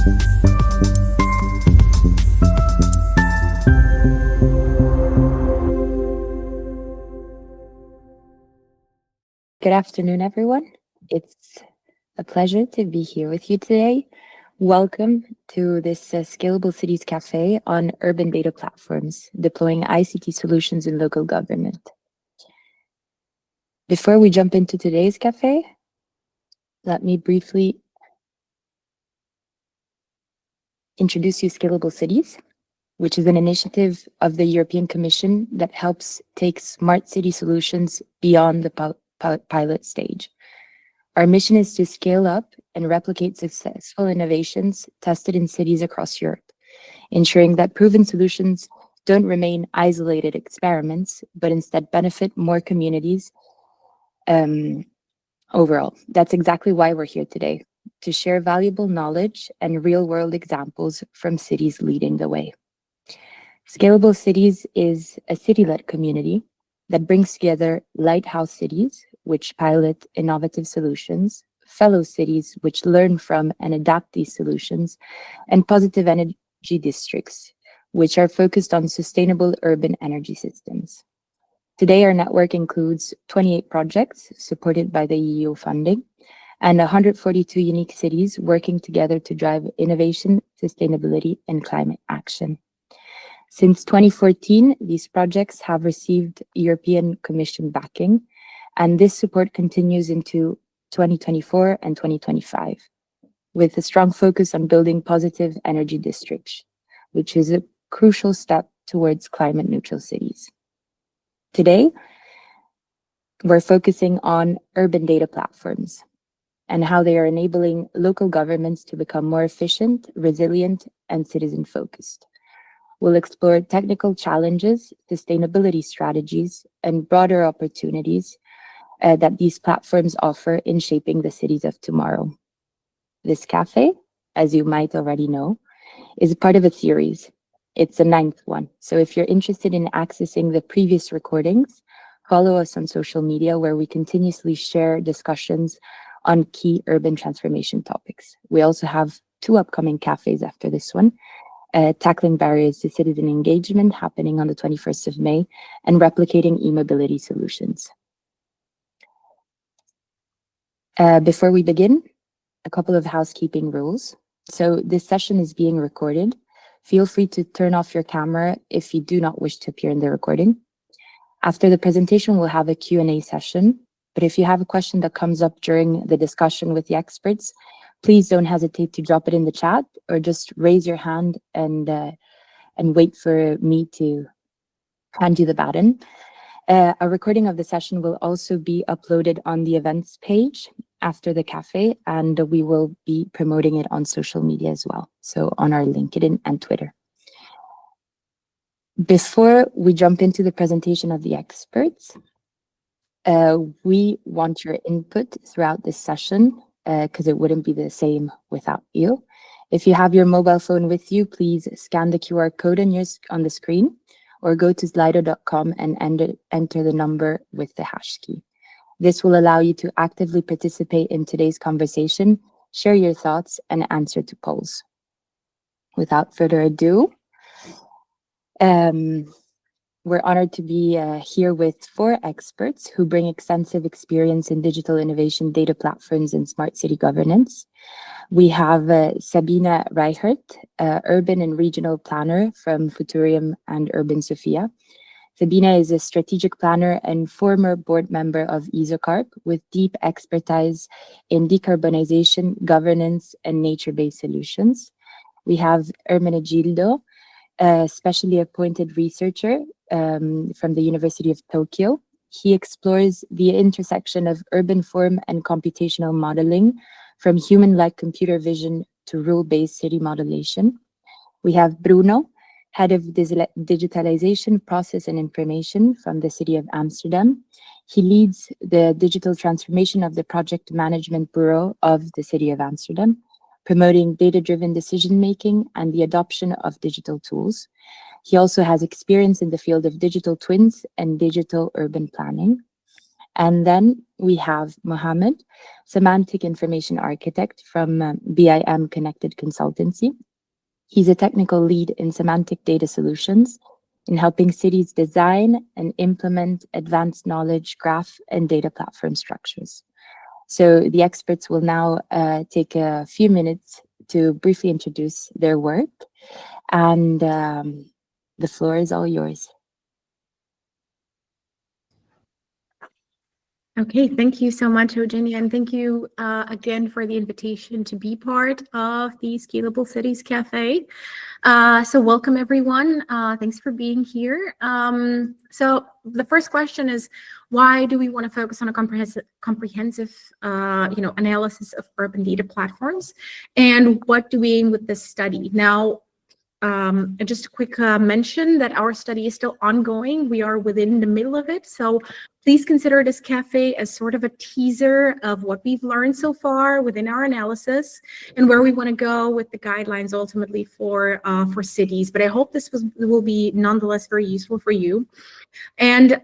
Good afternoon, everyone. It's a pleasure to be here with you today. Welcome to this Scalable Cities Café on urban data platforms, deploying ICT solutions in local government. Before we jump into today's café, let me briefly introduce you Scalable Cities, which is an initiative of the European Commission that helps take smart city solutions beyond the pilot stage. Our mission is to scale up and replicate successful innovations tested in cities across Europe, ensuring that proven solutions don't remain isolated experiments, but instead benefit more communities overall. That's exactly why we're here today, to share valuable knowledge and real-world examples from cities leading the way. Scalable Cities is a city-led community that brings together lighthouse cities, which pilot innovative solutions, fellow cities, which learn from and adapt these solutions, and positive energy districts, which are focused on sustainable urban energy systems. Today, our network includes 28 projects supported by the EU funding and 142 unique cities working together to drive innovation, sustainability, and climate action. Since 2014, these projects have received European Commission backing, and this support continues into 2024 and 2025, with a strong focus on building positive energy districts, which is a crucial step towards climate neutral cities. Today, we're focusing on urban data platforms and how they are enabling local governments to become more efficient, resilient, and citizen-focused. We'll explore technical challenges, sustainability strategies, and broader opportunities that these platforms offer in shaping the cities of tomorrow. This cafe, as you might already know, is part of a series. It's the 9th one. So if you're interested in accessing the previous recordings, follow us on social media where we continuously share discussions on key urban transformation topics. We also have 2 upcoming cafes after this one, tackling barriers to citizen engagement happening on the 21st of May and replicating e-mobility solutions. Before we begin, a couple of housekeeping rules. So this session is being recorded. Feel free to turn off your camera if you do not wish to appear in the recording. After the presentation, we'll have a Q&A session. But if you have a question that comes up during the discussion with the experts, please don't hesitate to drop it in the chat or just raise your hand and wait for me to hand you the baton. A recording of the session will also be uploaded on the events page after the cafe, and we will be promoting it on social media as well, so on our LinkedIn and Twitter. Before we jump into the presentation of the experts, we want your input throughout this session, because it wouldn't be the same without you. If you have your mobile phone with you, please scan the QR code on the screen or go to slido.com and enter the number with the hash key. This will allow you to actively participate in today's conversation, share your thoughts, and answer to polls. Without further ado, we're honored to be here with 4 experts who bring extensive experience in digital innovation, data platforms, and smart city governance. We have Sabina Reichert, urban and regional planner from Futurium and URBASOFIA. Sabina is a strategic planner and former board member of Isocarp with deep expertise in decarbonization, governance, and nature-based solutions. We have Hermenegildo, a specially appointed researcher from the University of Tokyo. He explores the intersection of urban form and computational modeling, from human-like computer vision to rule-based city modelation. We have Bruno, head of digitalization, process, and information from the city of Amsterdam. He leads the digital transformation of the project management bureau of the city of Amsterdam, promoting data-driven decision-making and the adoption of digital tools. He also has experience in the field of digital twins and digital urban planning. And then we have Mohammad, Semantic Information Architect from BIM-Connected Consultancy. He's a technical lead in semantic data solutions in helping cities design and implement advanced knowledge graph and data platform structures. So the experts will now take a few minutes to briefly introduce their work, and the floor is all yours. Okay, thank you so much, Eugenia, and thank you again for the invitation to be part of the Scalable Cities Café. So welcome, everyone. Thanks for being here. So the first question is, why do we want to focus on a comprehensive analysis of urban data platforms, and what do we aim with this study? Now, and just a quick mention that our study is still ongoing. We are within the middle of it. So please consider this cafe as sort of a teaser of what we've learned so far within our analysis and where we want to go with the guidelines ultimately for cities. But I hope this will be nonetheless very useful for you. And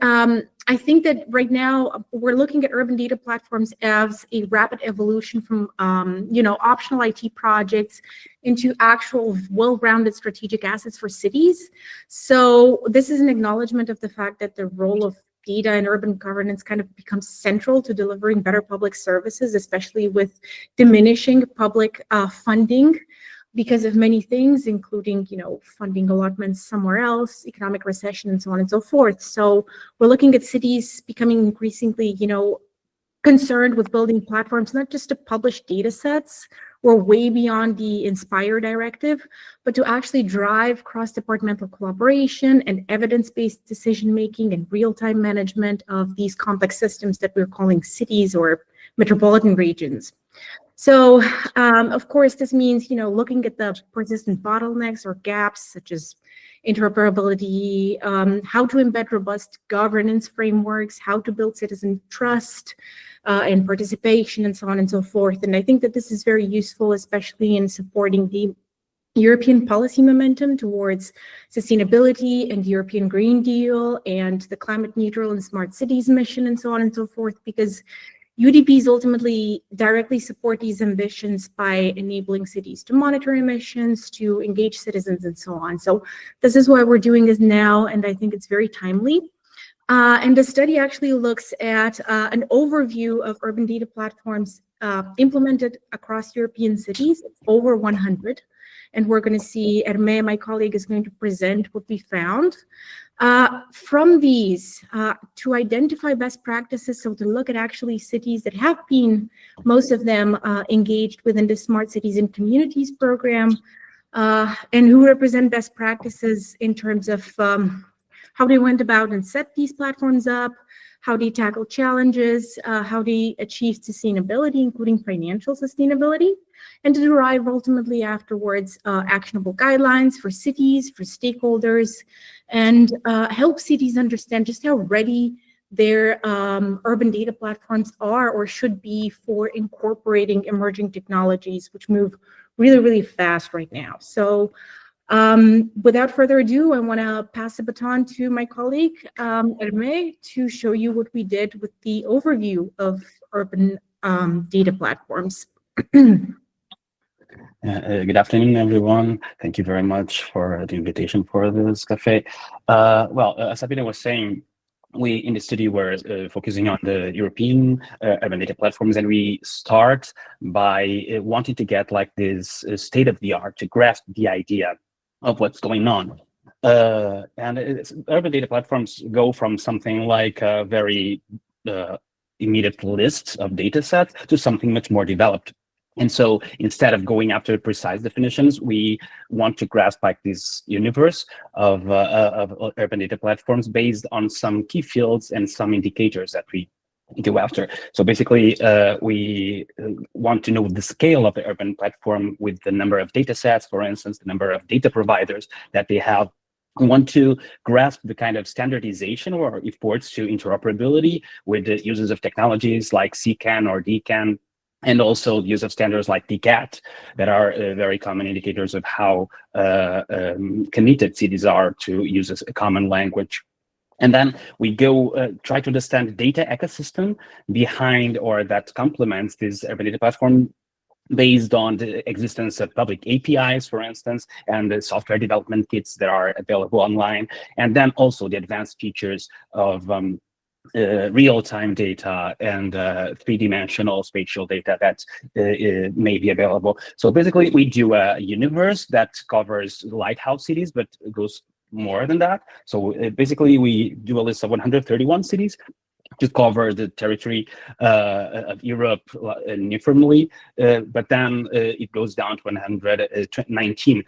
I think that right now we're looking at urban data platforms as a rapid evolution from optional IT projects into actual well-rounded strategic assets for cities. So this is an acknowledgement of the fact that the role of data and urban governance kind of becomes central to delivering better public services, especially with diminishing public funding because of many things, including, funding allotments somewhere else, economic recession, and so on and so forth. So we're looking at cities becoming increasingly, concerned with building platforms, not just to publish data sets or way beyond the INSPIRE directive, but to actually drive cross-departmental collaboration and evidence-based decision-making and real-time management of these complex systems that we're calling cities or metropolitan regions. So, of course, this means, looking at the persistent bottlenecks or gaps, such as interoperability, how to embed robust governance frameworks, how to build citizen trust and participation, and so on and so forth. And I think that this is very useful, especially in supporting the European policy momentum towards sustainability and the European Green Deal and the climate neutral and smart cities mission, and so on and so forth, because UDPs ultimately directly support these ambitions by enabling cities to monitor emissions, to engage citizens, and so on. So this is why we're doing this now, and I think it's very timely. And the study actually looks at an overview of urban data platforms implemented across European cities, over 100. And we're going to see, Hermé, my colleague, is going to present what we found. From these, to identify best practices, so to look at actually cities that have been, most of them, engaged within the Smart Cities and Communities program, and who represent best practices in terms of how they went about and set these platforms up, how they tackle challenges, how they achieve sustainability, including financial sustainability, and to derive ultimately afterwards actionable guidelines for cities, for stakeholders, and help cities understand just how ready their urban data platforms are or should be for incorporating emerging technologies, which move really, really fast right now. So without further ado, I want to pass the baton to my colleague, Hermé, to show you what we did with the overview of urban data platforms. Good afternoon, everyone. Thank you very much for the invitation for this cafe. As Sabina was saying, we in the study were focusing on the European urban data platforms, and we start by wanting to get like this state of the art to grasp the idea of what's going on. Urban data platforms go from something like a very immediate list of data sets to something much more developed. And so instead of going after precise definitions, we want to grasp like this universe of urban data platforms based on some key fields and some indicators that we go after. So basically, we want to know the scale of the urban platform with the number of data sets, for instance, the number of data providers that they have. We want to grasp the kind of standardization or efforts to interoperability with the uses of technologies like CCAN or DCAN, and also the use of standards like DCAT that are very common indicators of how committed cities are to use a common language. And then we go try to understand the data ecosystem behind or that complements this urban data platform, based on the existence of public APIs, for instance, and the software development kits that are available online, and then also the advanced features of real-time data and three-dimensional spatial data that may be available. So basically, we do a universe that covers lighthouse cities, but goes more than that. So basically, we do a list of 131 cities to cover the territory of Europe uniformly, but then it goes down to 119,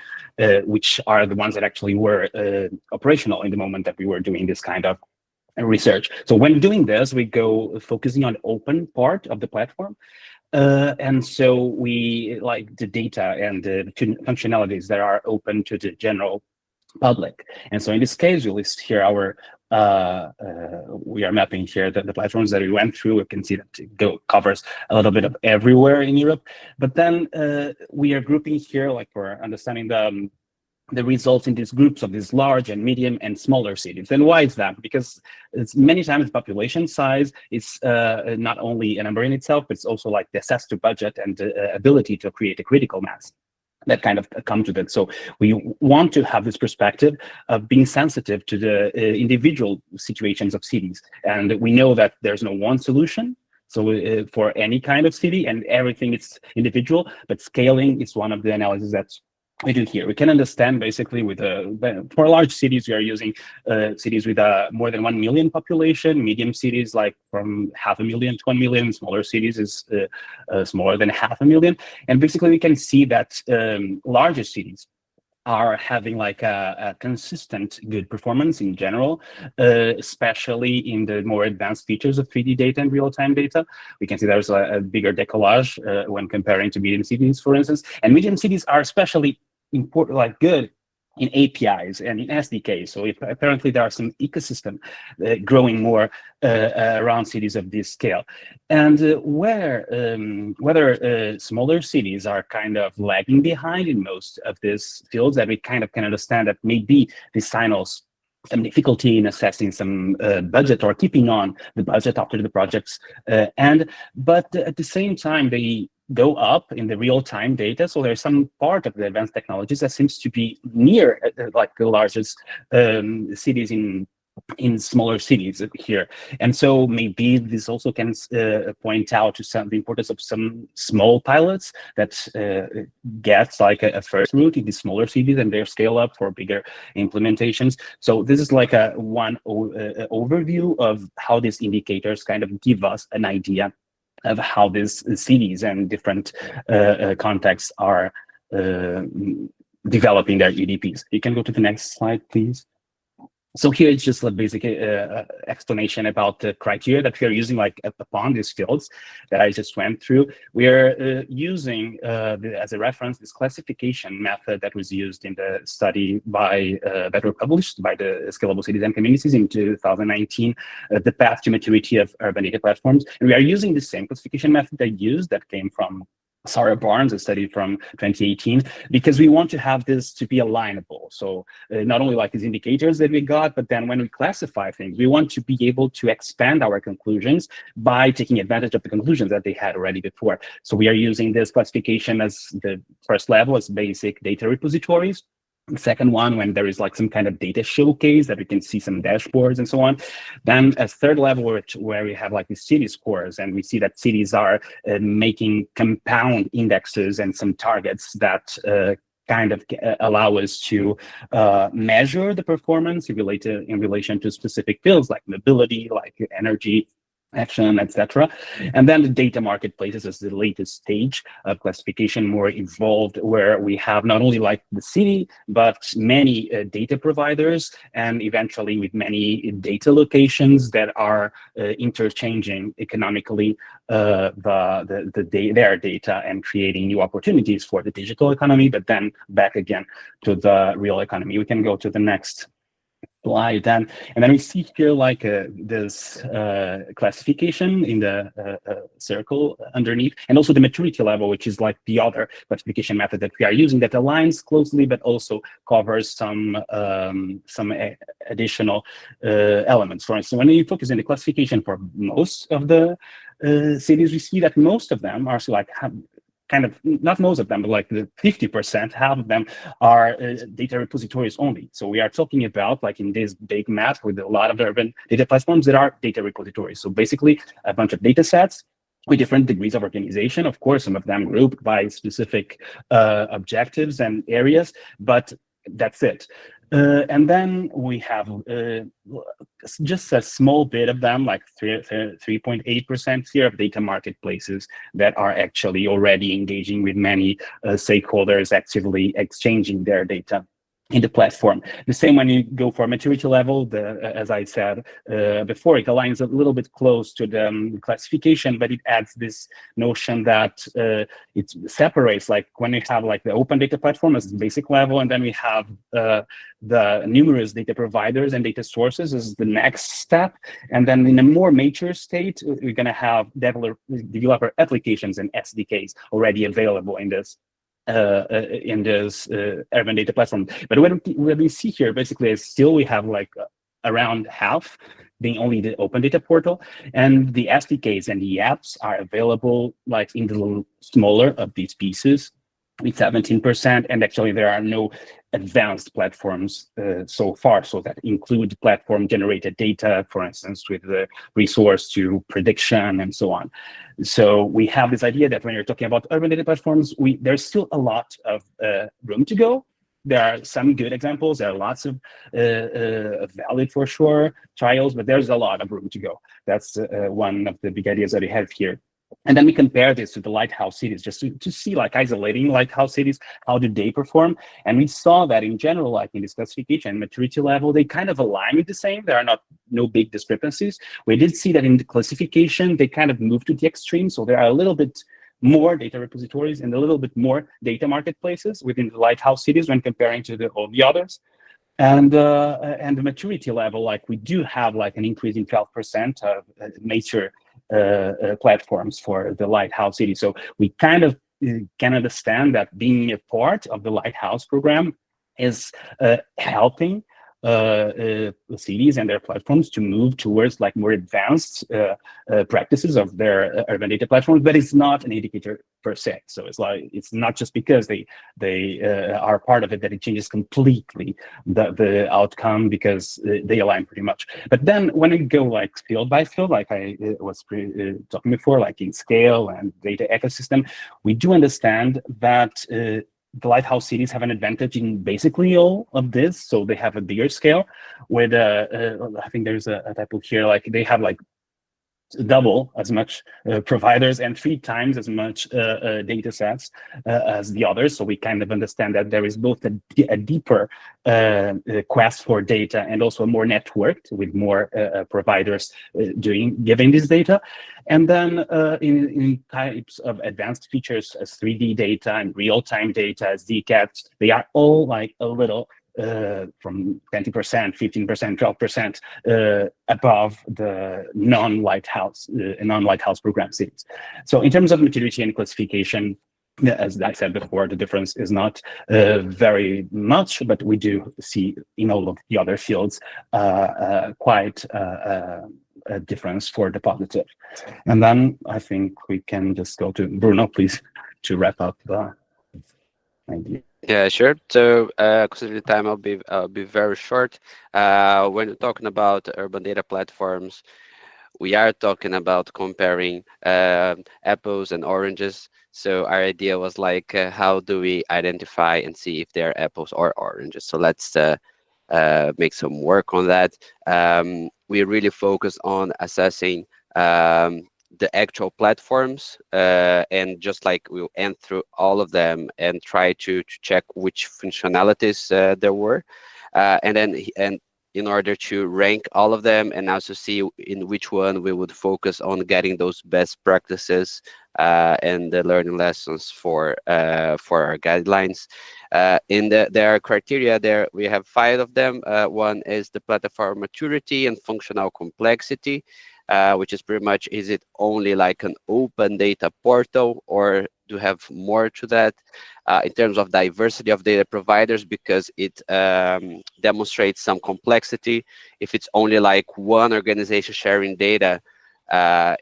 which are the ones that actually were operational in the moment that we were doing this kind of research. So when doing this, we go focusing on the open part of the platform. And so we like the data and the functionalities that are open to the general public. And so in this case, we list here our we are mapping here the platforms that we went through. We can see that it covers a little bit of everywhere in Europe. But then we are grouping here, like we're understanding the results in these groups of these large and medium and smaller cities. And why is that? Because it's many times population size is not only a number in itself, but it's also like the access to budget and the ability to create a critical mass that kind of come to that. So we want to have this perspective of being sensitive to the individual situations of cities. And we know that there's no one solution. So for any kind of city, and everything is individual, but scaling is one of the analyses that's we do here. We can understand basically with for large cities, we are using cities with more than 1 million population, medium cities like from 500,000 to 1 million, smaller cities is smaller than 500,000. And basically we can see that larger cities are having like a consistent good performance in general, especially in the more advanced features of 3D data and real-time data. We can see there's a bigger decollage when comparing to medium cities, for instance. And medium cities are especially important, like good in APIs and in SDKs. So apparently there are some ecosystem growing more around cities of this scale. And whether smaller cities are kind of lagging behind in most of these fields, that we kind of can understand that maybe this signals some difficulty in assessing some budget or keeping on the budget after the projects end. But at the same time, they go up in the real-time data. So there's some part of the advanced technologies that seems to be near like the largest cities in smaller cities here. And so maybe this also can point out to the importance of some small pilots that gets like a first route in these smaller cities and they scale up for bigger implementations. So this is like a one overview of how these indicators kind of give us an idea of how these cities and different contexts are developing their UDPs. You can go to the next slide, please. So here it's just a basic explanation about the criteria that we are using like upon these fields that I just went through. We are using as a reference this classification method that was used in the study that were published by the Scalable Cities and Communities in 2019, the path to maturity of urban data platforms. And we are using the same classification method that came from Sarah Barnes, a study from 2018, because we want to have this to be alignable. So not only like these indicators that we got, but then when we classify things, we want to be able to expand our conclusions by taking advantage of the conclusions that they had already before. So we are using this classification as the first level as basic data repositories. The second one, when there is like some kind of data showcase that we can see some dashboards and so on. Then a third level where we have like the city scores, and we see that cities are making compound indexes and some targets that kind of allow us to measure the performance in relation to specific fields like mobility, like energy, action, etc. And then the data marketplaces is the latest stage of classification, more involved, where we have not only like the city, but many data providers, and eventually with many data locations that are interchanging economically their data and creating new opportunities for the digital economy, but then back again to the real economy. We can go to the next slide. And then we see here like this classification in the circle underneath, and also the maturity level, which is like the other classification method that we are using that aligns closely, but also covers some additional elements. For instance, when you focus on the classification for most of the cities, we see that most of them are like kind of, not most of them, but like the 50%, half of them are data repositories only. So we are talking about, like in this big map with a lot of urban data platforms that are data repositories. So basically a bunch of data sets with different degrees of organization. Of course, some of them grouped by specific objectives and areas, but that's it. And then we have just a small bit of them, like 3.8% here of data marketplaces that are actually already engaging with many stakeholders, actively exchanging their data in the platform. The same when you go for maturity level, as I said before, it aligns a little bit close to the classification, but it adds this notion that it separates, like when you have like the open data platform as the basic level, and then we have the numerous data providers and data sources as the next step. And then in a more mature state, we're going to have developer applications and SDKs already available in this urban data platform. But what we see here basically is still we have like around half being only the open data portal, and the SDKs and the apps are available like in the smaller of these pieces with 17%, and actually there are no advanced platforms so far, so that include platform generated data, for instance, with the resource to prediction and so on. So we have this idea that when you're talking about urban data platforms, there's still a lot of room to go. There are some good examples. There are lots of valid, for sure, trials, but there's a lot of room to go. That's one of the big ideas that we have here. And then we compare this to the lighthouse cities, just to see, like, isolating lighthouse cities, how do they perform? And we saw that in general, like in this classification maturity level, they kind of align with the same. There are no big discrepancies. We did see that in the classification, they kind of moved to the extreme. So there are a little bit more data repositories and a little bit more data marketplaces within the lighthouse cities when comparing to all the others. And the maturity level, like we do have like an increase in 12% of major platforms for the lighthouse city. So we kind of can understand that being a part of the lighthouse program is helping cities and their platforms to move towards like more advanced practices of their urban data platforms, but it's not an indicator per se. So it's like, it's not just because they are part of it that it changes completely the outcome, because they align pretty much. But then when you go like field by field, like I was talking before, like in scale and data ecosystem, we do understand that the lighthouse cities have an advantage in basically all of this. So they have a bigger scale with, I think there's a typo here, like they have like double as much providers and 3 times as much data sets as the others. So we kind of understand that there is both a deeper quest for data and also more networked with more providers giving this data. And then in types of advanced features as 3D data and real-time data as DCAT, they are all like a little from 20%, 15%, 12% above the non-lighthouse program cities. So in terms of maturity and classification, as I said before, the difference is not very much, but we do see in all of the other fields quite a difference for the positive. And then I think we can just go to Bruno, please, to wrap up the idea. Yeah, sure. So, considering the time, I'll be very short. When we're talking about urban data platforms, we are talking about comparing apples and oranges. So our idea was like, how do we identify and see if they're apples or oranges? So let's make some work on that. We really focus on assessing the actual platforms, and just like we'll end through all of them and try to check which functionalities there were, and in order to rank all of them and also see in which one we would focus on getting those best practices and the learning lessons for our guidelines. There are criteria there. We have 5 of them. One is the platform maturity and functional complexity, which is pretty much, is it only like an open data portal, or do have more to that? In terms of diversity of data providers, because it demonstrates some complexity. If it's only like one organization sharing data,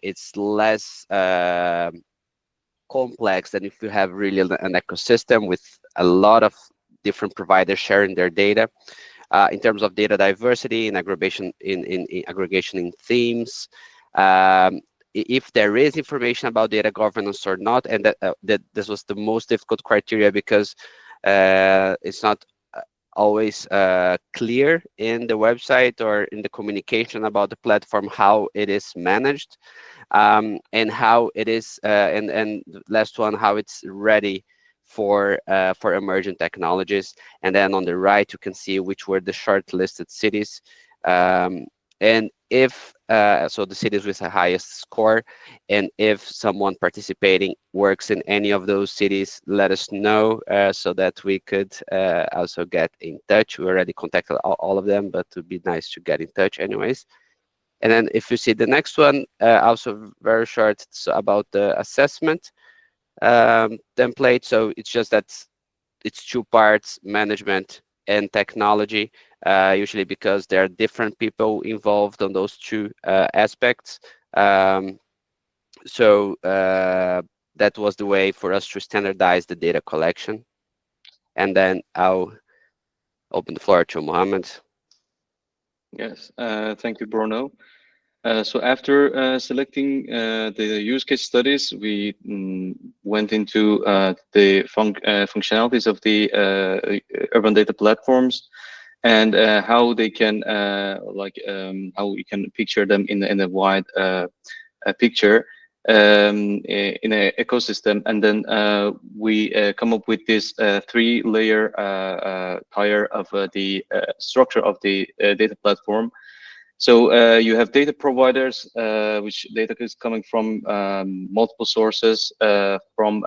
it's less complex than if you have really an ecosystem with a lot of different providers sharing their data. In terms of data diversity and aggregation in aggregation in themes, if there is information about data governance or not, and that this was the most difficult criteria, because it's not always clear in the website or in the communication about the platform how it is managed, and how it is, and the last one, how it's ready for emerging technologies. And then on the right, you can see which were the shortlisted cities. And if, so the cities with the highest score, and if someone participating works in any of those cities, let us know, so that we could also get in touch. We already contacted all of them, but it would be nice to get in touch anyways. And then if you see the next one, also very short, it's about the assessment template. So it's just that it's 2 parts, management and technology, usually because there are different people involved on those 2 aspects. So that was the way for us to standardize the data collection. And then I'll open the floor to Mohammad. Yes, thank you, Bruno. So after selecting the use case studies, we went into the functionalities of the urban data platforms, and how they can how we can picture them in a wide picture in an ecosystem. And then we come up with this 3-layer tier of the structure of the data platform. So you have data providers, which data is coming from multiple sources, from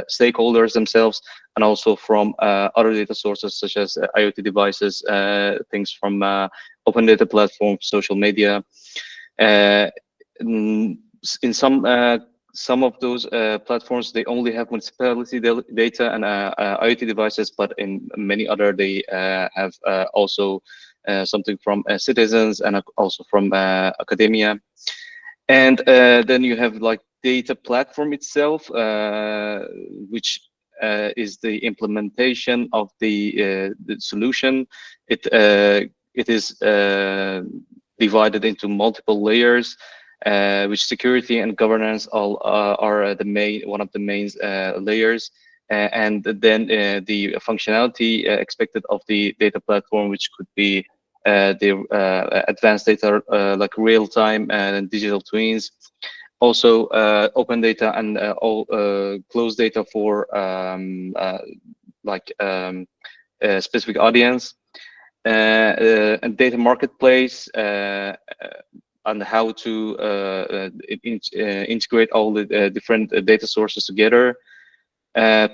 stakeholders themselves, and also from other data sources such as IoT devices, things from open data platforms, social media. In some of those platforms, they only have municipality data and IoT devices, but in many other they have also something from citizens and also from academia. And then you have like data platform itself, which is the implementation of the solution. It is divided into multiple layers, which security and governance all are one of the main layers. And then the functionality expected of the data platform, which could be the advanced data like real-time and digital twins, also open data and all closed data for specific audience, and data marketplace, and how to integrate all the different data sources together.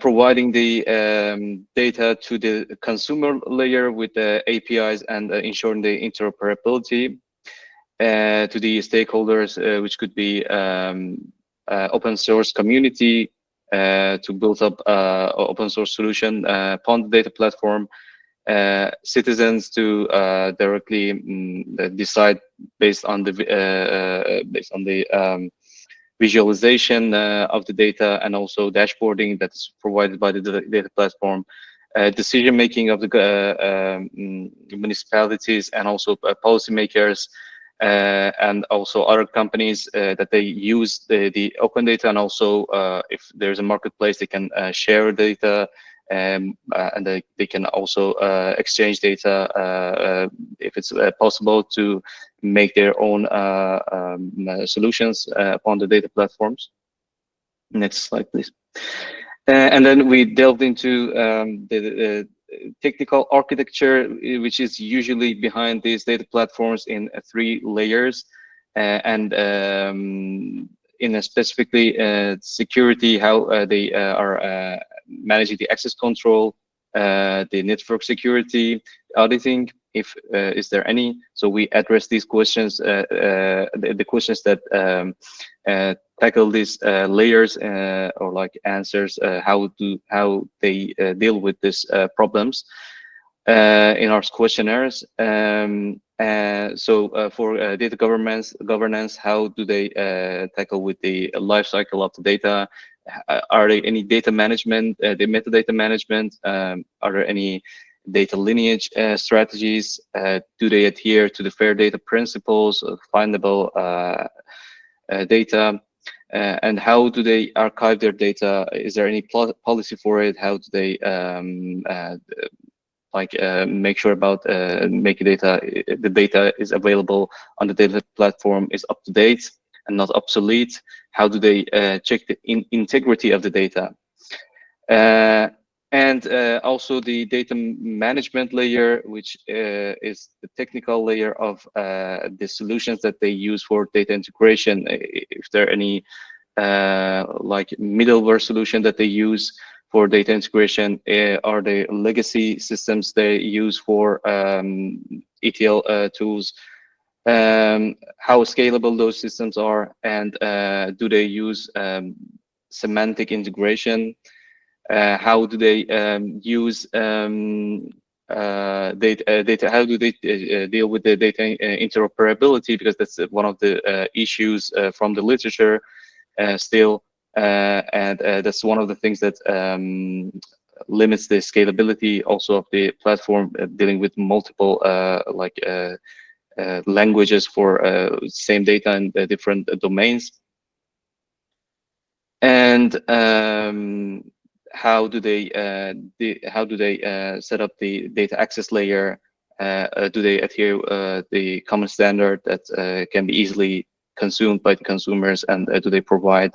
Providing the data to the consumer layer with the APIs and ensuring the interoperability to the stakeholders, which could be open source community, to build up open source solution upon the data platform, citizens to directly decide based on the visualization of the data, and also dashboarding that's provided by the data platform, decision making of the municipalities and also policymakers, and also other companies that they use the open data, and also if there's a marketplace, they can share data, and they can also exchange data if it's possible to make their own solutions upon the data platforms. Next slide, please. And then we delved into the technical architecture, which is usually behind these data platforms in 3 layers, and in specifically security, how they are managing the access control, the network security, auditing, if is there any. So we address these questions, the questions that tackle these layers or like answers how they deal with these problems in our questionnaires. So for data governance, how do they tackle with the life cycle of the data? Are there any data management, the metadata management? Are there any data lineage strategies? Do they adhere to the fair data principles of findable data? And how do they archive their data? Is there any policy for it? How do they make sure about making the data is available on the data platform is up to date and not obsolete? How do they check the integrity of the data? And also the data management layer, which is the technical layer of the solutions that they use for data integration. If there are any like middleware solution that they use for data integration, are the legacy systems they use for ETL tools, how scalable those systems are, and do they use semantic integration? How do they use data? How do they deal with the data interoperability? Because that's one of the issues from the literature still, and that's one of the things that limits the scalability also of the platform, dealing with multiple languages for same data in different domains. And how do they set up the data access layer? Do they adhere the common standard that can be easily consumed by the consumers? And do they provide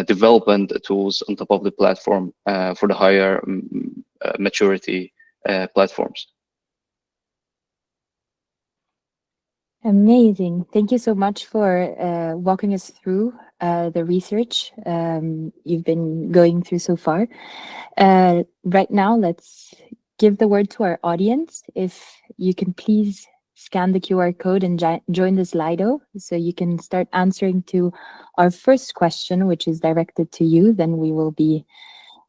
development tools on top of the platform for the higher maturity platforms? Amazing. Thank you so much for walking us through the research you've been going through so far. Right now, let's give the word to our audience. If you can please scan the QR code and join the Slido so you can start answering to our first question, which is directed to you. Then we will be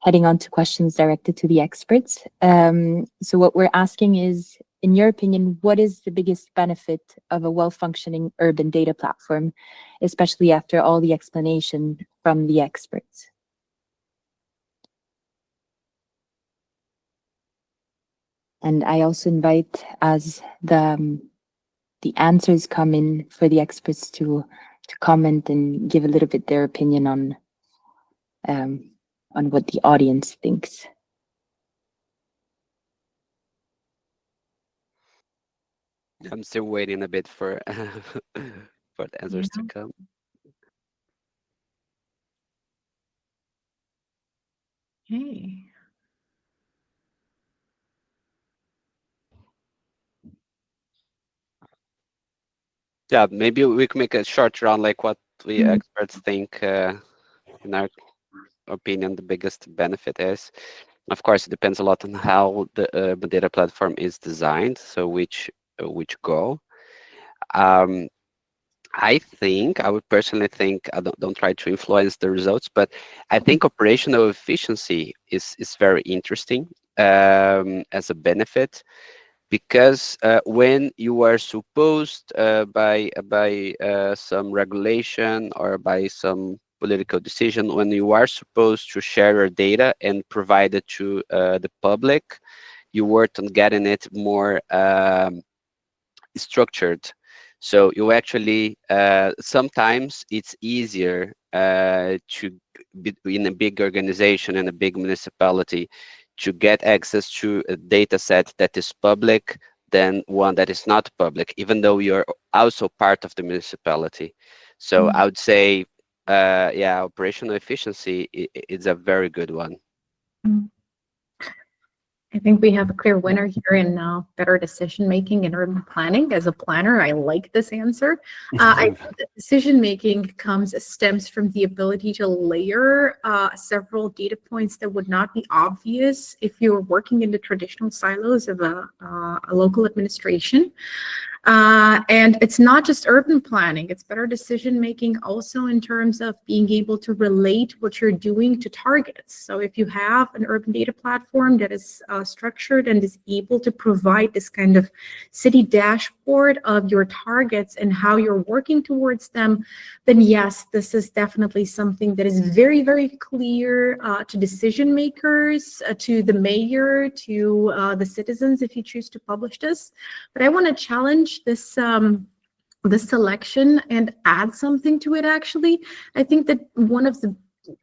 heading on to questions directed to the experts. So what we're asking is, in your opinion, what is the biggest benefit of a well-functioning urban data platform, especially after all the explanation from the experts? And I also invite, as the answers come in, for the experts to comment and give a little bit their opinion on what the audience thinks. I'm still waiting a bit for for the answers to come. Okay. Yeah, maybe we can make a short round, like what we experts think, in our opinion, the biggest benefit is. Of course, it depends a lot on how the data platform is designed, so which goal. I would personally think, I don't try to influence the results, but I think operational efficiency is very interesting as a benefit, because when you are supposed by some regulation or by some political decision, when you are supposed to share your data and provide it to the public, you work on getting it more structured. So you actually, sometimes it's easier to be in a big organization, in a big municipality, to get access to a data set that is public than one that is not public, even though you're also part of the municipality. So I would say, yeah, operational efficiency is a very good one. I think we have a clear winner here in better decision making and urban planning. As a planner, I like this answer. I think that decision making stems from the ability to layer several data points that would not be obvious if you were working in the traditional silos of a local administration. And it's not just urban planning, it's better decision making also in terms of being able to relate what you're doing to targets. So if you have an urban data platform that is structured and is able to provide this kind of city dashboard of your targets and how you're working towards them, then yes, this is definitely something that is very, very clear to decision makers, to the mayor, to the citizens if you choose to publish this. But I want to challenge this selection and add something to it. Actually, I think that one of the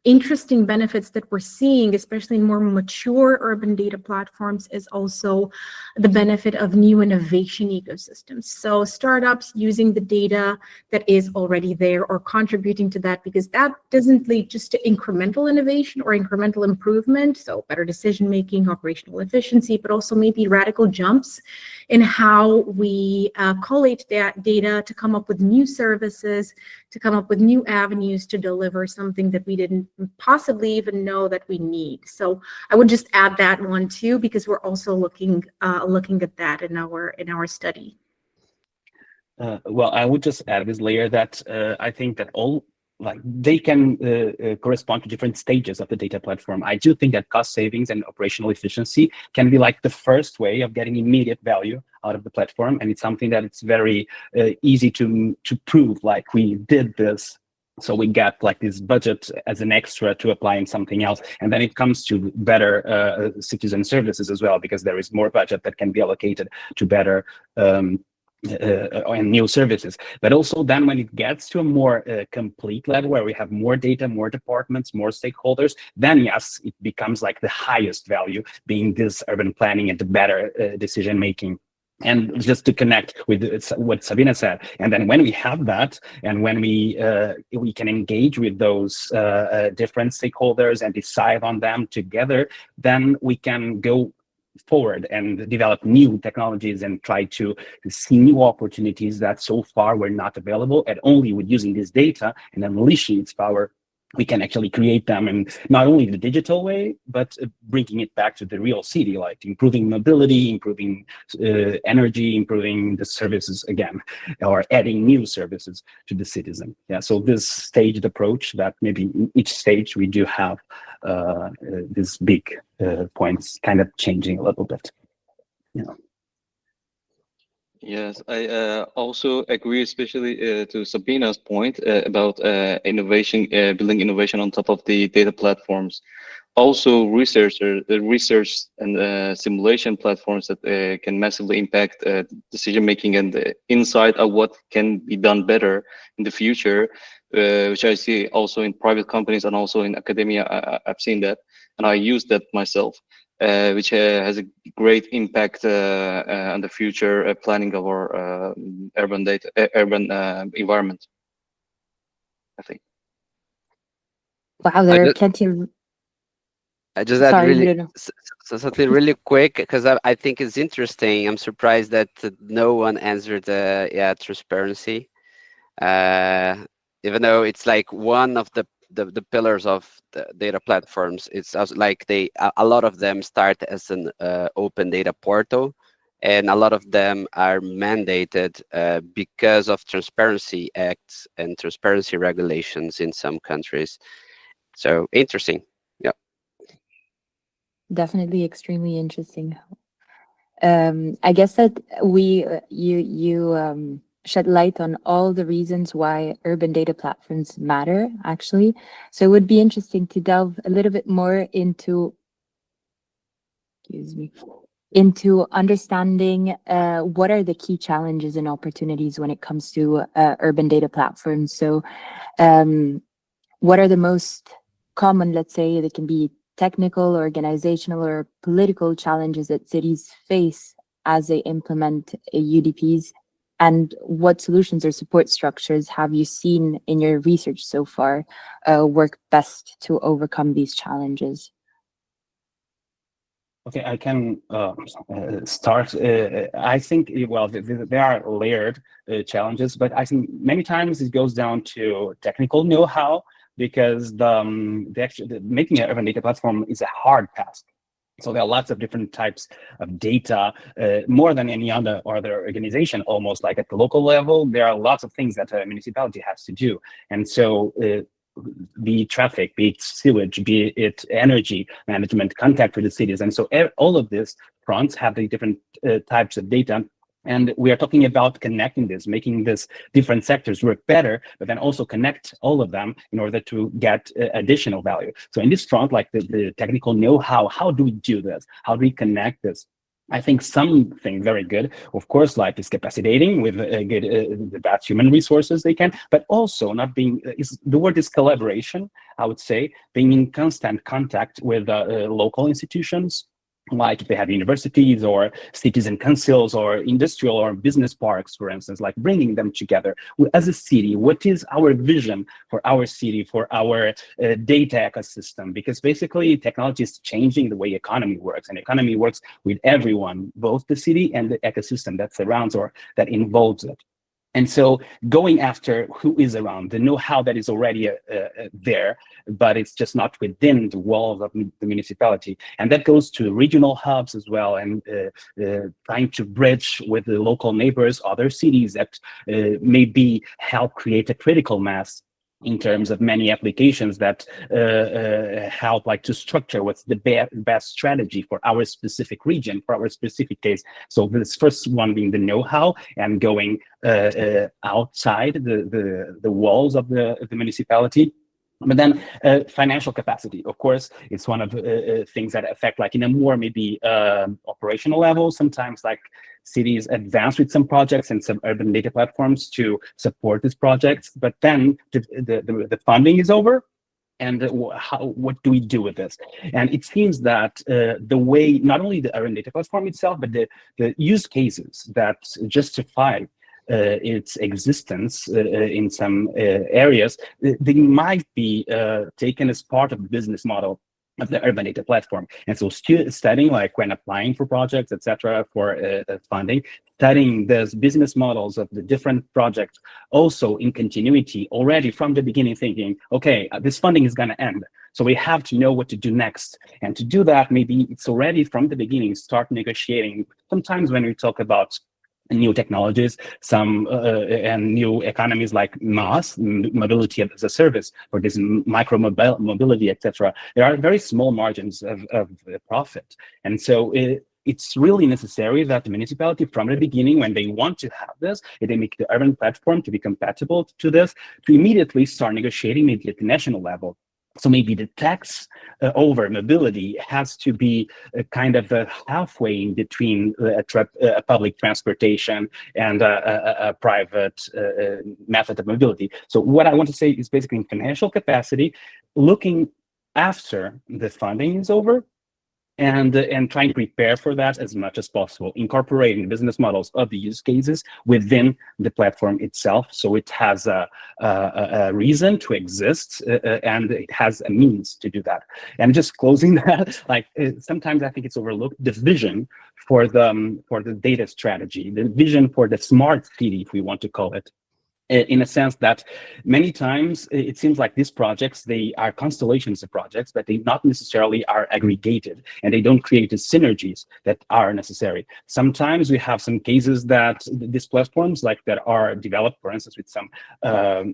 interesting benefits that we're seeing, especially in more mature urban data platforms, is also the benefit of new innovation ecosystems. So startups using the data that is already there or contributing to that, because that doesn't lead just to incremental innovation or incremental improvement, so better decision-making, operational efficiency, but also maybe radical jumps in how we collate that data to come up with new services, to come up with new avenues to deliver something that we didn't possibly even know that we need. So I would just add that one too, because we're also looking at that in our study. Well, I would just add this layer that I think that all they can correspond to different stages of the data platform. I do think that cost savings and operational efficiency can be like the first way of getting immediate value out of the platform, and it's something that it's very easy to prove. Like, we did this, so we get like this budget as an extra to apply in something else, and then it comes to better citizen services as well, because there is more budget that can be allocated to better and new services. But also then when it gets to a more complete level where we have more data, more departments, more stakeholders, then yes, it becomes like the highest value, being this urban planning and the better decision making. And just to connect with what Sabina said, and then when we have that, and when we can engage with those different stakeholders and decide on them together, then we can go forward and develop new technologies and try to see new opportunities that so far were not available. And only with using this data and unleashing its power, we can actually create them, and not only the digital way, but bringing it back to the real city, like improving mobility, improving energy, improving the services again, or adding new services to the citizen. Yeah, so this staged approach, that maybe in each stage we do have these big points kind of changing a little bit. You know. Yes, I also agree, especially to Sabina's point about innovation, building innovation on top of the data platforms. Also, research and simulation platforms that can massively impact decision making and the insight of what can be done better in the future, which I see also in private companies and also in academia. I've seen that, and I use that myself. Which has a great impact on the future planning of our urban environment, I think. Wow, there are plenty of... I just add Sorry, really Bruno. so something really quick, because I think it's interesting. I'm surprised that no one answered transparency, even though it's like one of the pillars of the data platforms. It's also like a lot of them start as an open data portal, and a lot of them are mandated because of transparency acts and transparency regulations in some countries. So interesting. Yeah, Definitely extremely interesting. I guess that you shed light on all the reasons why urban data platforms matter, actually. So it would be interesting to delve a little bit more into understanding what are the key challenges and opportunities when it comes to urban data platforms. So what are the most common, let's say, they can be technical, organizational, or political challenges that cities face as they implement UDPs? And what solutions or support structures have you seen in your research so far work best to overcome these challenges? Okay, I can start. I think, well, there are layered challenges, but I think many times it goes down to technical know-how, because making an urban data platform is a hard task. So there are lots of different types of data, more than any other organization, almost like at the local level. There are lots of things that a municipality has to do. And so be it traffic, be it sewage, be it energy management, contact with the cities. And so all of these fronts have the different types of data. And we are talking about connecting this, making this different sectors work better, but then also connect all of them in order to get additional value. So in this front, like the technical know-how, how do we do this? How do we connect this? I think something very good, of course, like is capacitating with the best human resources they can, but also not being, the word is collaboration, I would say, being in constant contact with local institutions, like if they have universities or citizen councils or industrial or business parks, for instance, like bringing them together. As a city, what is our vision for our city, for our data ecosystem? Because basically technology is changing the way economy works, and economy works with everyone, both the city and the ecosystem that surrounds or that involves it. And so going after who is around, the know-how that is already there, but it's just not within the walls of the municipality. And that goes to regional hubs as well, and trying to bridge with the local neighbors, other cities that maybe help create a critical mass in terms of many applications that help like to structure what's the best strategy for our specific region, for our specific case. So this first one being the know-how and going outside the walls of the municipality. But then financial capacity, of course, it's one of the things that affect, like in a more maybe operational level. Sometimes like cities advance with some projects and some urban data platforms to support these projects, but then the funding is over. And what do we do with this? And it seems that the way, not only the urban data platform itself, but the use cases that justify its existence in some areas, they might be taken as part of the business model of the urban data platform. And so studying, like when applying for projects, etc., for funding, studying those business models of the different projects, also in continuity already from the beginning, thinking, okay, this funding is going to end, so we have to know what to do next. And to do that, maybe it's already from the beginning, start negotiating. Sometimes when we talk about new technologies, and new economies like MaaS, mobility as a service, or this micro mobility, etc. There are very small margins of profit, and so it's really necessary that the municipality, from the beginning, when they want to have this, if they make the urban platform to be compatible to this, to immediately start negotiating maybe at the national level. So maybe the tax over mobility has to be kind of halfway in between a public transportation and a private method of mobility. So what I want to say is basically financial capacity, looking after the funding is over, and trying to prepare for that as much as possible, incorporating the business models of the use cases within the platform itself, so it has a reason to exist and it has a means to do that. And just closing that, like sometimes I think it's overlooked, the vision for the data strategy, the vision for the smart city, if we want to call it, in a sense that many times it seems like these projects, they are constellations of projects, but they not necessarily are aggregated, and they don't create the synergies that are necessary. Sometimes we have some cases that these platforms, like that are developed, for instance, with some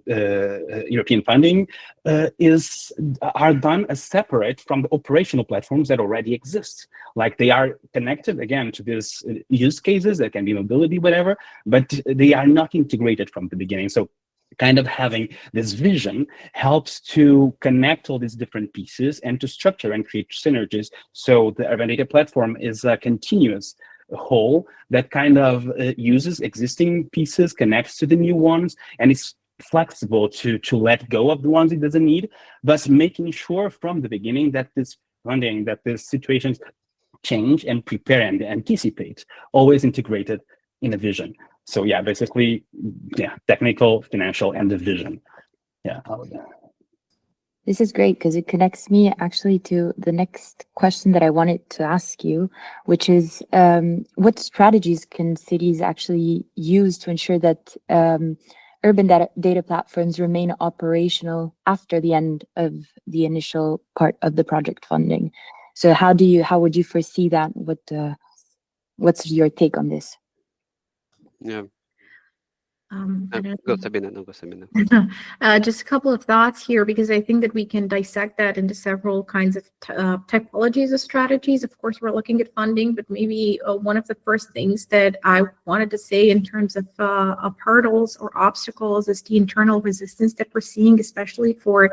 European funding, are done as separate from the operational platforms that already exist. Like they are connected again to these use cases that can be mobility, whatever, but they are not integrated from the beginning. So kind of having this vision helps to connect all these different pieces and to structure and create synergies. So the urban data platform is a continuous whole that kind of uses existing pieces, connects to the new ones, and it's flexible to let go of the ones it doesn't need, but making sure from the beginning that this funding, that these situations change and prepare and anticipate, always integrated in a vision. So yeah, basically, yeah, technical, financial, and the vision. Yeah. This is great because it connects me actually to the next question that I wanted to ask you, which is what strategies can cities actually use to ensure that urban data platforms remain operational after the end of the initial part of the project funding? So how would you foresee that? What's your take on this? Yeah. I don't Go, know. Sabina. No, go, Sabina. Just a couple of thoughts here, because I think that we can dissect that into several kinds of typologies of strategies. Of course, we're looking at funding, but maybe one of the first things that I wanted to say in terms of hurdles or obstacles is the internal resistance that we're seeing, especially for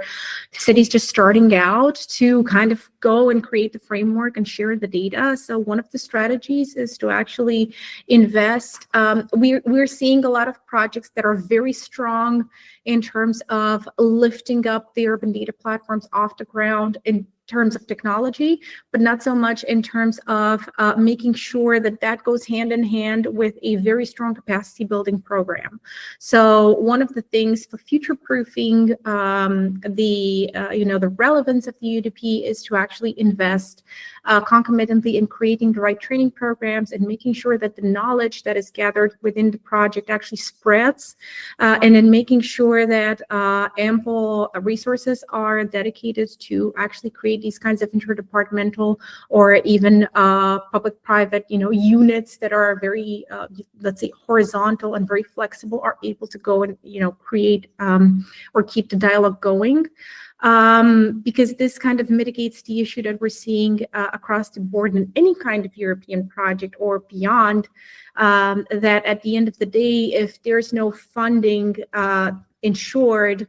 cities just starting out to kind of go and create the framework and share the data. So one of the strategies is to actually invest. We're seeing a lot of projects that are very strong in terms of lifting up the urban data platforms off the ground in terms of technology, but not so much in terms of making sure that that goes hand in hand with a very strong capacity building program. So one of the things for future-proofing the relevance of the UDP is to actually invest concomitantly in creating the right training programs and making sure that the knowledge that is gathered within the project actually spreads, and in making sure that ample resources are dedicated to actually create these kinds of interdepartmental or even public-private, units that are very, let's say, horizontal and very flexible, are able to go and, create or keep the dialogue going. Because this kind of mitigates the issue that we're seeing across the board in any kind of European project or beyond, that at the end of the day, if there's no funding ensured,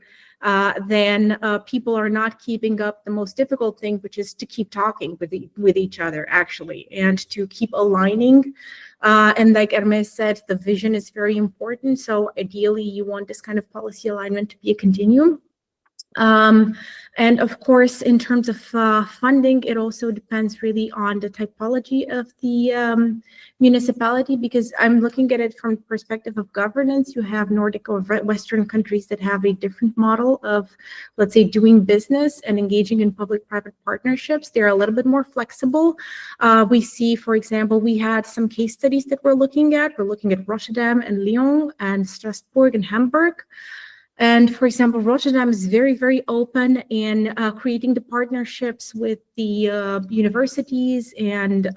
then people are not keeping up the most difficult thing, which is to keep talking with each other, actually, and to keep aligning. And like Hermes said, the vision is very important. So ideally, you want this kind of policy alignment to be a continuum. And of course, in terms of funding, it also depends really on the typology of the municipality, because I'm looking at it from the perspective of governance. You have Nordic or Western countries that have a different model of, let's say, doing business and engaging in public-private partnerships. They're a little bit more flexible. We see, for example, we had some case studies that we're looking at. We're looking at Rotterdam and Lyon and Strasbourg and Hamburg. And for example, Rotterdam is very, very open in creating the partnerships with the universities and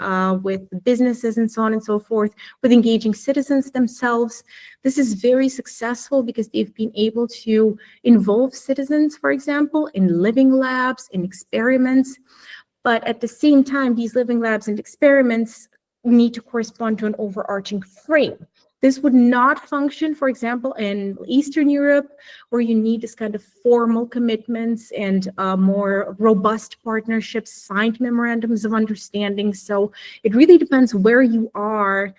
with businesses and so on and so forth, with engaging citizens themselves. This is very successful because they've been able to involve citizens, for example, in living labs, in experiments. But at the same time, these living labs and experiments need to correspond to an overarching frame. This would not function, for example, in Eastern Europe, where you need this kind of formal commitments and more robust partnerships, signed memorandums of understanding. So it really depends where you are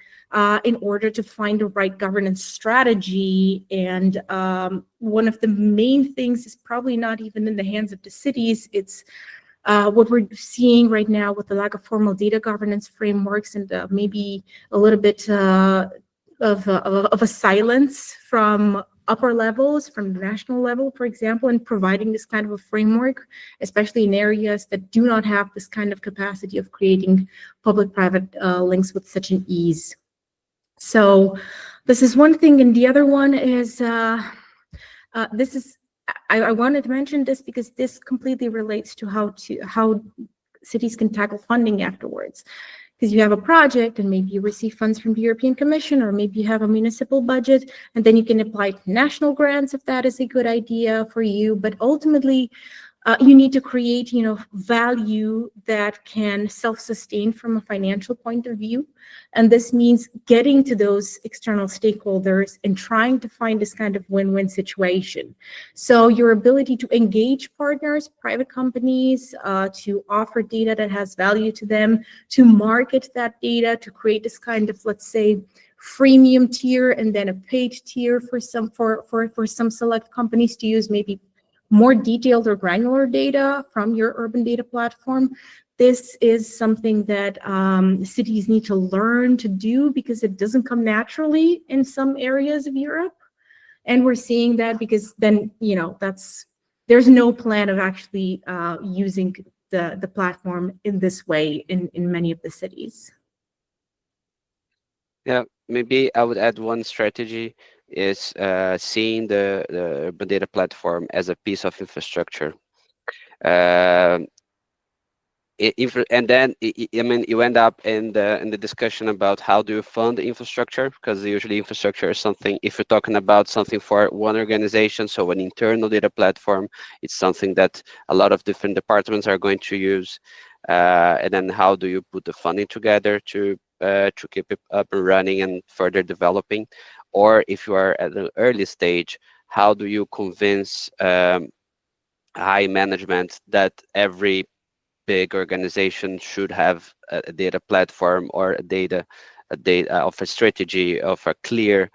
in order to find the right governance strategy. And one of the main things is probably not even in the hands of the cities. It's what we're seeing right now with the lack of formal data governance frameworks and maybe a little bit of a silence from upper levels, from the national level, for example, in providing this kind of a framework, especially in areas that do not have this kind of capacity of creating public-private links with such an ease. So this is one thing. And the other one is, I wanted to mention this because this completely relates to how cities can tackle funding afterwards. Because you have a project and maybe you receive funds from the European Commission, or maybe you have a municipal budget, and then you can apply to national grants if that is a good idea for you. But ultimately, you need to create, value that can self-sustain from a financial point of view. And this means getting to those external stakeholders and trying to find this kind of win-win situation. So your ability to engage partners, private companies, to offer data that has value to them, to market that data, to create this kind of, let's say, freemium tier and then a paid tier for some select companies to use maybe more detailed or granular data from your urban data platform. This is something that cities need to learn to do because it doesn't come naturally in some areas of Europe. And we're seeing that because then, that's there's no plan of actually using the platform in this way in many of the cities. Yeah, maybe I would add one strategy is seeing the urban data platform as a piece of infrastructure. And then I mean, you end up in the discussion about how do you fund the infrastructure, because usually infrastructure is something, if you're talking about something for one organization, so an internal data platform, it's something that a lot of different departments are going to use. And then how do you put the funding together to keep it up and running and further developing? Or if you are at an early stage, how do you convince high management that every big organization should have a data platform or a data of a strategy of a clear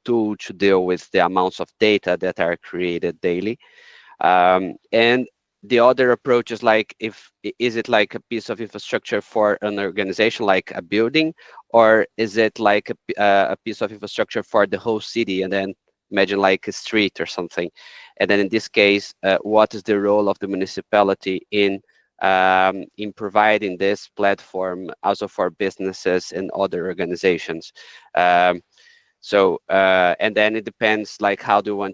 tool to deal with the amounts of data that are created daily. And the other approach is like, is it like a piece of infrastructure for an organization, like a building, or is it like a piece of infrastructure for the whole city? And then imagine like a street or something. And then in this case, what is the role of the municipality in providing this platform also for businesses and other organizations? And then it depends, like how do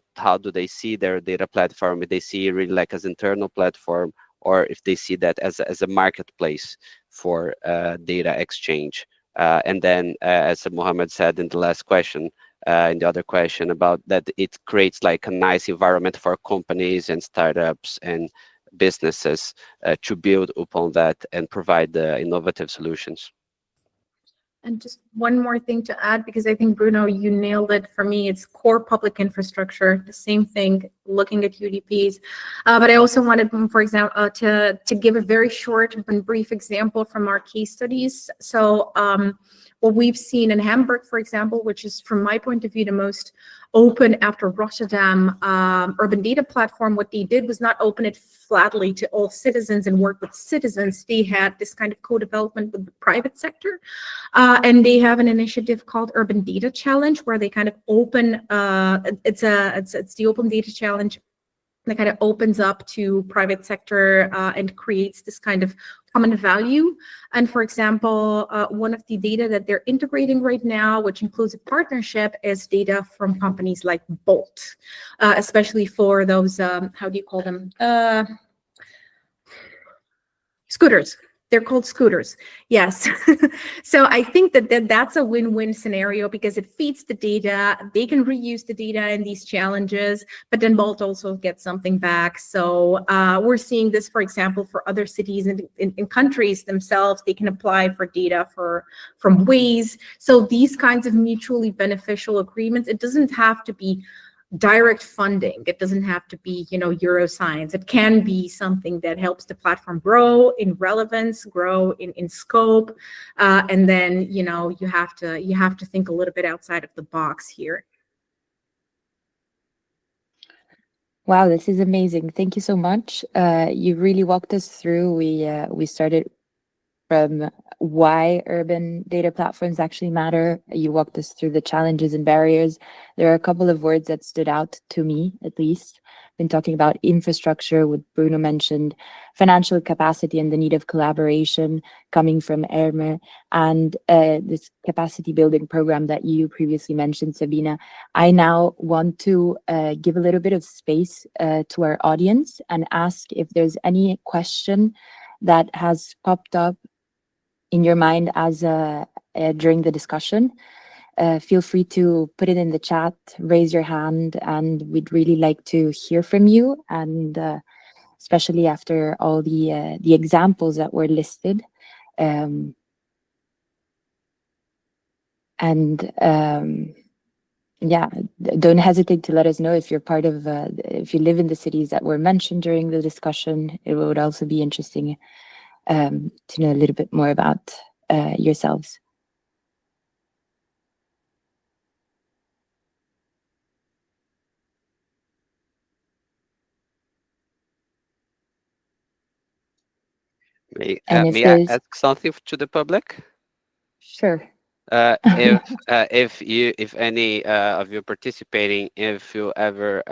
they see their data platform? If they see it really like as internal platform, or if they see that as a marketplace for data exchange. And then, as Mohammad said in the last question, in the other question about that, it creates like a nice environment for companies and startups and businesses to build upon that and provide the innovative solutions. And just one more thing to add, because I think, Bruno, you nailed it. For me, it's core public infrastructure, the same thing, looking at UDPs. But I also wanted, for example, to give a very short and brief example from our case studies. So what we've seen in Hamburg, for example, which is, from my point of view, the most open after Rotterdam urban data platform, what they did was not open it flatly to all citizens and work with citizens. They had this kind of co-development with the private sector. And they have an initiative called Urban Data Challenge, where they kind of open, it's the Open Data Challenge that kind of opens up to private sector and creates this kind of common value. And for example, one of the data that they're integrating right now, which includes a partnership, is data from companies like Bolt, especially for those, how do you call them? Scooters. They're called scooters. Yes. So I think that's a win-win scenario, because it feeds the data. They can reuse the data in these challenges, but then Bolt also gets something back. So we're seeing this, for example, for other cities in countries themselves. They can apply for data from Waze. So these kinds of mutually beneficial agreements, it doesn't have to be direct funding. It doesn't have to be, Euroscience. It can be something that helps the platform grow in relevance, grow in scope, and then you have to think a little bit outside of the box here. Wow, this is amazing. Thank you so much. You really walked us through. We started from why urban data platforms actually matter. You walked us through the challenges and barriers. There are a couple of words that stood out to me, at least. Been talking about infrastructure, what Bruno mentioned, financial capacity and the need of collaboration coming from Herme, and this capacity building program that you previously mentioned, Sabina. I now want to give a little bit of space to our audience and ask if there's any question that has popped up in your mind as during the discussion. Feel free to put it in the chat, raise your hand, and we'd really like to hear from you. And especially after all the examples that were listed. Yeah, don't hesitate to let us know if you're part of, if you live in the cities that were mentioned during the discussion. It would also be interesting to know a little bit more about yourselves. May And I ask something to the public? Sure. If any of you participating, if you ever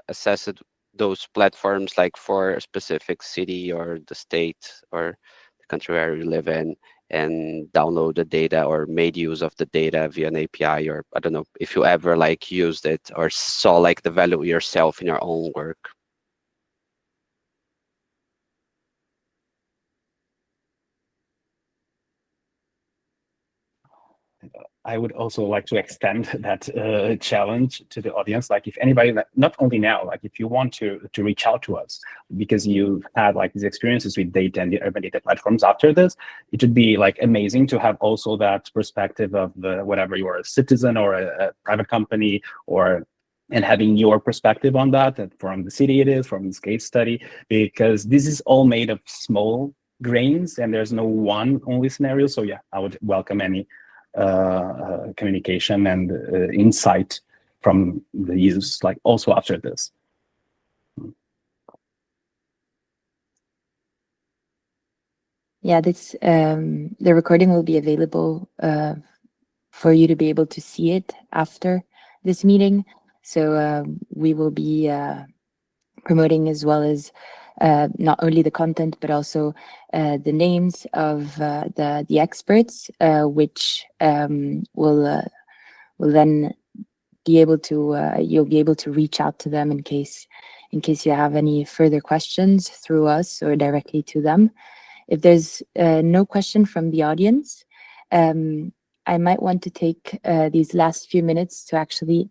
assessed those platforms, like for a specific city or the state or the country where you live in, and download the data or made use of the data via an API, or I don't know if you ever like used it or saw like the value yourself in your own work. I would also like to extend that challenge to the audience. Like, if anybody, not only now, like if you want to reach out to us because you've had like these experiences with data and the urban data platforms after this, it would be like amazing to have also that perspective of the whatever you are, a citizen or a private company, or and having your perspective on that, and from the city it is, from this case study, because this is all made of small grains and there's no one only scenario. So yeah, I would welcome any communication and insight from the users, like also after this. Yeah, this the recording will be available for you to be able to see it after this meeting. So we will be promoting, as well as not only the content, but also the names of the experts, which will then be able to you'll be able to reach out to them in case you have any further questions through us or directly to them. If there's no question from the audience, I might want to take these last few minutes to actually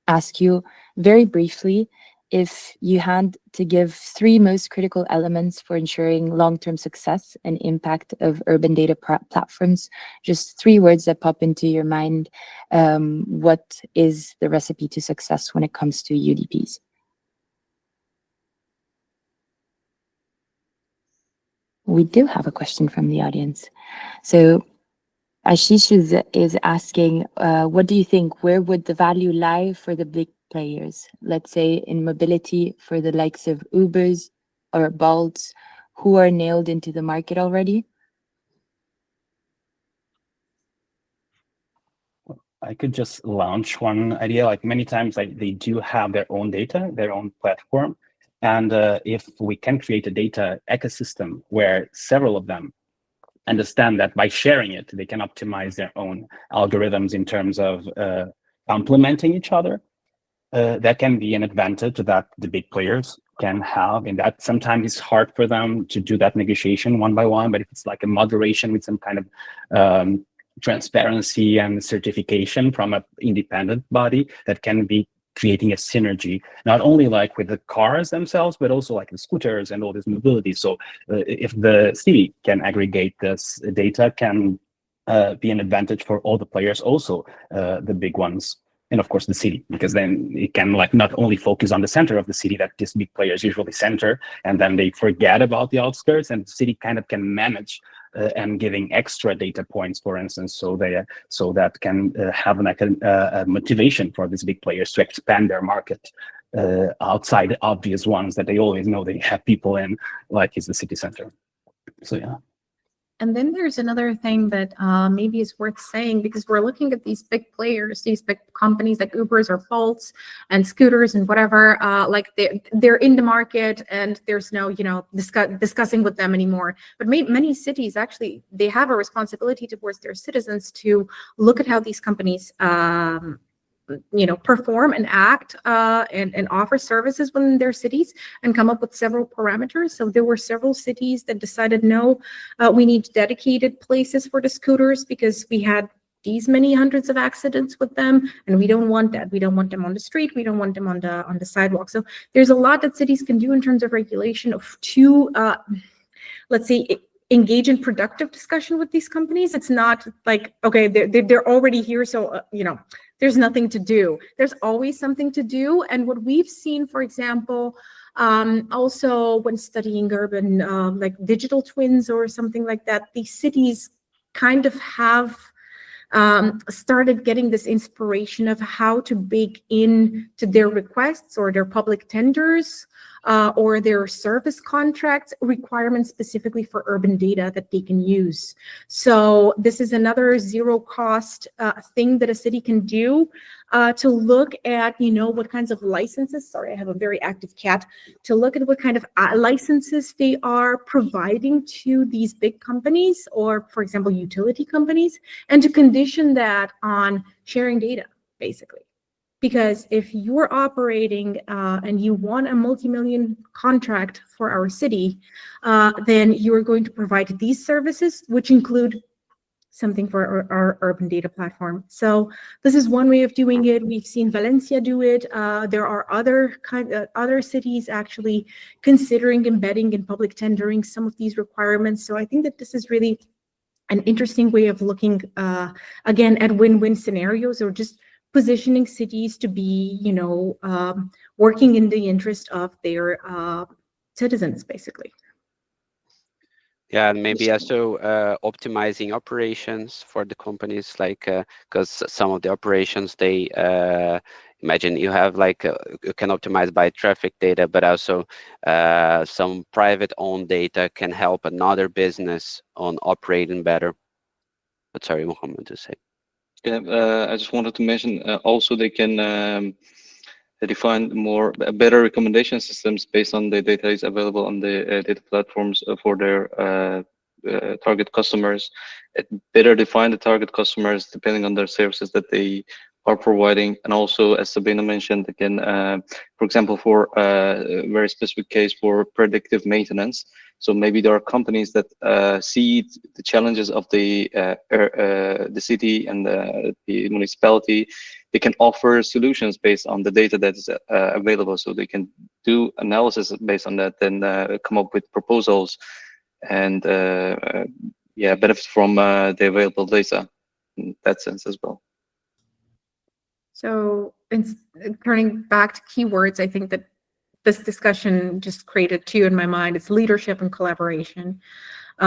ask you very briefly if you had to give 3 most critical elements for ensuring long-term success and impact of urban data platforms. Just 3 words that pop into your mind. What is the recipe to success when it comes to UDPs? We do have a question from the audience. So Ashish is asking, what do you think, where would the value lie for the big players? Let's say in mobility for the likes of Ubers or Bolts, who are nailed into the market already? I could just launch one idea. Like, many times, like, they do have their own data, their own platform. And if we can create a data ecosystem where several of them understand that by sharing it, they can optimize their own algorithms in terms of complementing each other, that can be an advantage that the big players can have. And that sometimes it's hard for them to do that negotiation one by one, but if it's like a moderation with some kind of transparency and certification from an independent body, that can be creating a synergy, not only like with the cars themselves, but also like the scooters and all this mobility. So if the city can aggregate this data, can be an advantage for all the players, also the big ones. And of course the city, because then it can like not only focus on the center of the city that these big players usually center, and then they forget about the outskirts, and the city kind of can manage and giving extra data points, for instance, so that can have like a motivation for these big players to expand their market outside the obvious ones that they always know they have people in, like is the city center. So yeah. And then there's another thing that maybe is worth saying, because we're looking at these big players, these big companies like Ubers or Bolts and scooters and whatever, like they're in the market and there's no, discussing with them anymore. But many cities actually, they have a responsibility towards their citizens to look at how these companies perform and act and offer services within their cities, and come up with several parameters. So there were several cities that decided, no, we need dedicated places for the scooters because we had these many hundreds of accidents with them, and we don't want that. We don't want them on the street. We don't want them on the sidewalk. So there's a lot that cities can do in terms of regulation to, let's say, engage in productive discussion with these companies. It's not like, okay, they're already here, so there's nothing to do. There's always something to do. And what we've seen, for example, also when studying urban, like digital twins or something like that, these cities kind of have started getting this inspiration of how to bake in to their requests or their public tenders or their service contracts requirements specifically for urban data that they can use. So this is another zero cost thing that a city can do to look at, what kinds of licenses, sorry, I have a very active cat, to look at what kind of licenses they are providing to these big companies or, for example, utility companies, and to condition that on sharing data, basically. Because if you're operating and you want a multi-million contract for our city, then you are going to provide these services, which include something for our urban data platform. So this is one way of doing it. We've seen Valencia do it. There are other cities actually considering embedding in public tendering some of these requirements. So I think that this is really an interesting way of looking again at win-win scenarios, or just positioning cities to be, working in the interest of their citizens, basically. Yeah, and maybe also optimizing operations for the companies, like because some of the operations, they imagine you have like you can optimize by traffic data, but also some private owned data can help another business on operating better. But sorry, Mohammad, to say. Yeah, I just wanted to mention also they can define better recommendation systems based on the data is available on the data platforms for their target customers. It better define the target customers depending on their services that they are providing, and also, as Sabina mentioned, again, for example, for a very specific case for predictive maintenance. So maybe there are companies that see the challenges of the city and the municipality. They can offer solutions based on the data that is available, so they can do analysis based on that, then come up with proposals and benefit from the available data in that sense as well. So turning back to keywords, I think that this discussion just created two in my mind. It's leadership and collaboration.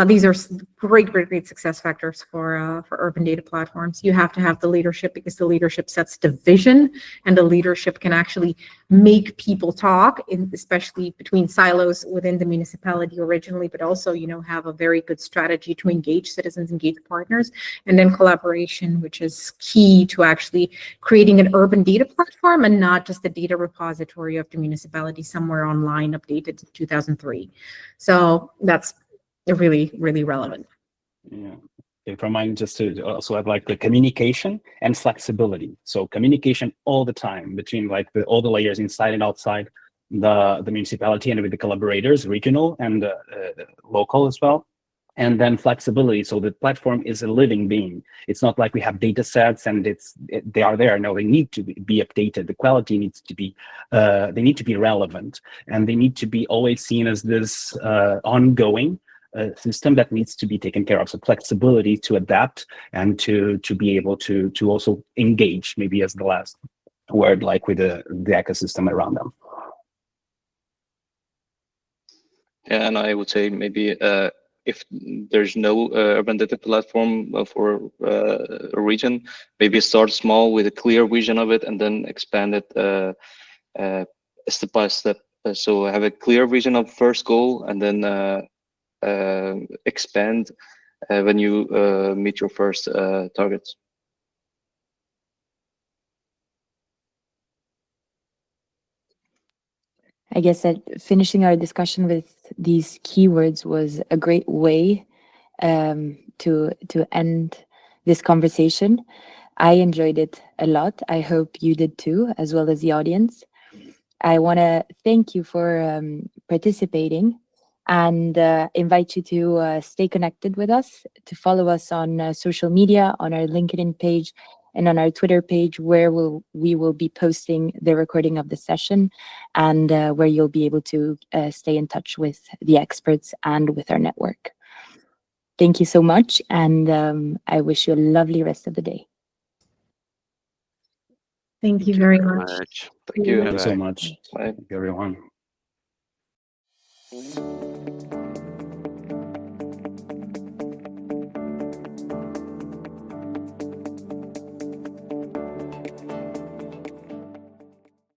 These are great success factors for urban data platforms. You have to have the leadership, because the leadership sets the vision, and the leadership can actually make people talk, especially between silos within the municipality originally, but also, have a very good strategy to engage citizens, engage partners, and then collaboration, which is key to actually creating an urban data platform and not just a data repository of the municipality somewhere online updated to 2003. So that's really relevant. Yeah. Okay, from mine, just to also add like the communication and flexibility. So communication all the time between like all the layers inside and outside the municipality, and with the collaborators, regional and local as well. And then flexibility, so the platform is a living being. It's not like we have data sets and they are there. No, they need to be updated. The quality needs to be, they need to be relevant, and they need to be always seen as this ongoing system that needs to be taken care of. So flexibility to adapt and to be able to also engage, maybe as the last word, like with the ecosystem around them. Yeah, and I would say maybe if there's no urban data platform for a region, maybe start small with a clear vision of it, and then expand it step by step. So have a clear vision of first goal, and then expand when you meet your first targets. I guess that finishing our discussion with these keywords was a great way to end this conversation. I enjoyed it a lot. I hope you did too, as well as the audience. I want to thank you for participating, and invite you to stay connected with us, to follow us on social media, on our LinkedIn page, and on our Twitter page, where we will be posting the recording of the session, and where you'll be able to stay in touch with the experts and with our network. Thank you so much, and I wish you a lovely rest of the day. Thank you very much. Thank you. Thank you so much. Bye. Thank you, everyone.